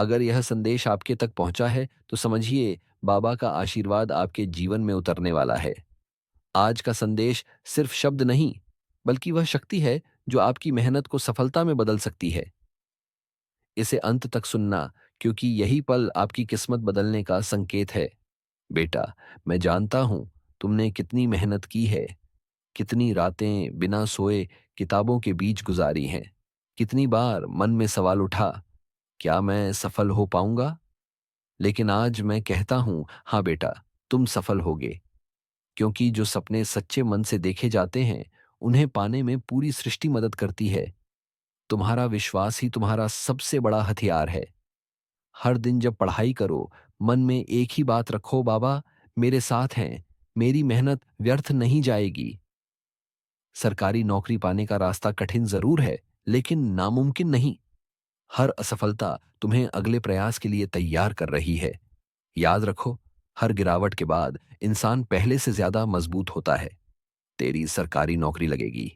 अगर यह संदेश आपके तक पहुंचा है तो समझिए बाबा का आशीर्वाद आपके जीवन में उतरने वाला है। आज का संदेश सिर्फ शब्द नहीं, बल्कि वह शक्ति है जो आपकी मेहनत को सफलता में बदल सकती है। इसे अंत तक सुनना, क्योंकि यही पल आपकी किस्मत बदलने का संकेत है। बेटा, मैं जानता हूं तुमने कितनी मेहनत की है, कितनी रातें बिना सोए किताबों के बीच गुजारी हैं, कितनी बार मन में सवाल उठा, क्या मैं सफल हो पाऊंगा? लेकिन आज मैं कहता हूं, हाँ बेटा, तुम सफल होगे, क्योंकि जो सपने सच्चे मन से देखे जाते हैं, उन्हें पाने में पूरी सृष्टि मदद करती है। तुम्हारा विश्वास ही तुम्हारा सबसे बड़ा हथियार है। हर दिन जब पढ़ाई करो, मन में एक ही बात रखो, बाबा मेरे साथ हैं, मेरी मेहनत व्यर्थ नहीं जाएगी। सरकारी नौकरी पाने का रास्ता कठिन जरूर है, लेकिन नामुमकिन नहीं। हर असफलता तुम्हें अगले प्रयास के लिए तैयार कर रही है। याद रखो, हर गिरावट के बाद इंसान पहले से ज्यादा मजबूत होता है। तेरी सरकारी नौकरी लगेगी,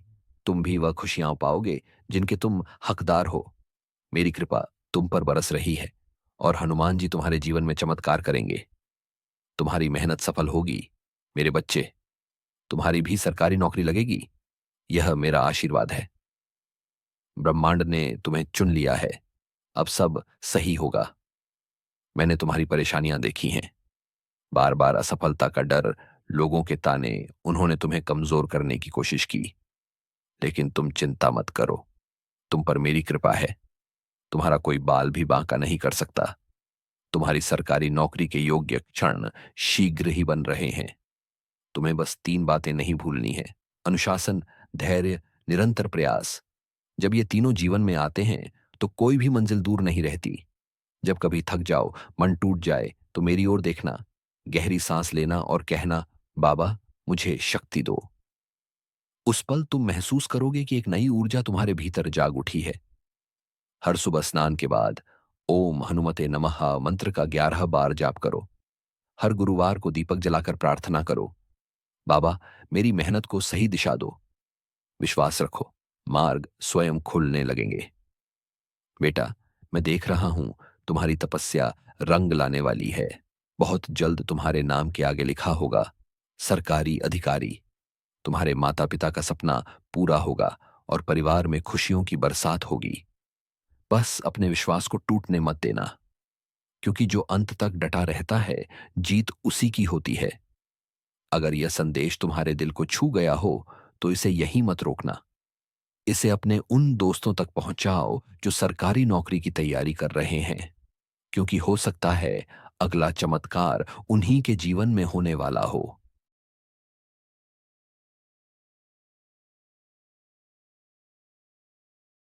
तुम भी वह खुशियां पाओगे जिनके तुम हकदार हो। मेरी कृपा तुम पर बरस रही है और हनुमान जी तुम्हारे जीवन में चमत्कार करेंगे। तुम्हारी मेहनत सफल होगी। मेरे बच्चे, तुम्हारी भी सरकारी नौकरी लगेगी, यह मेरा आशीर्वाद है। ब्रह्मांड ने तुम्हें चुन लिया है। अब सब सही होगा। मैंने तुम्हारी परेशानियां देखी हैं, बार बार असफलता का डर, लोगों के ताने, उन्होंने तुम्हें कमजोर करने की कोशिश की। लेकिन तुम चिंता मत करो, तुम पर मेरी कृपा है। तुम्हारा कोई बाल भी बांका नहीं कर सकता। तुम्हारी सरकारी नौकरी के योग्य क्षण शीघ्र ही बन रहे हैं। तुम्हें बस 3 बातें नहीं भूलनी है: अनुशासन, धैर्य, निरंतर प्रयास। जब ये तीनों जीवन में आते हैं तो कोई भी मंजिल दूर नहीं रहती। जब कभी थक जाओ, मन टूट जाए, तो मेरी ओर देखना, गहरी सांस लेना और कहना, बाबा मुझे शक्ति दो। उस पल तुम महसूस करोगे कि एक नई ऊर्जा तुम्हारे भीतर जाग उठी है। हर सुबह स्नान के बाद ओम हनुमते नमः मंत्र का 11 बार जाप करो। हर गुरुवार को दीपक जलाकर प्रार्थना करो, बाबा मेरी मेहनत को सही दिशा दो। विश्वास रखो, मार्ग स्वयं खुलने लगेंगे। बेटा, मैं देख रहा हूं तुम्हारी तपस्या रंग लाने वाली है। बहुत जल्द तुम्हारे नाम के आगे लिखा होगा सरकारी अधिकारी। तुम्हारे माता पिता का सपना पूरा होगा और परिवार में खुशियों की बरसात होगी। बस अपने विश्वास को टूटने मत देना, क्योंकि जो अंत तक डटा रहता है, जीत उसी की होती है। अगर यह संदेश तुम्हारे दिल को छू गया हो तो इसे यहीं मत रोकना। इसे अपने उन दोस्तों तक पहुंचाओ जो सरकारी नौकरी की तैयारी कर रहे हैं, क्योंकि हो सकता है अगला चमत्कार उन्हीं के जीवन में होने वाला हो।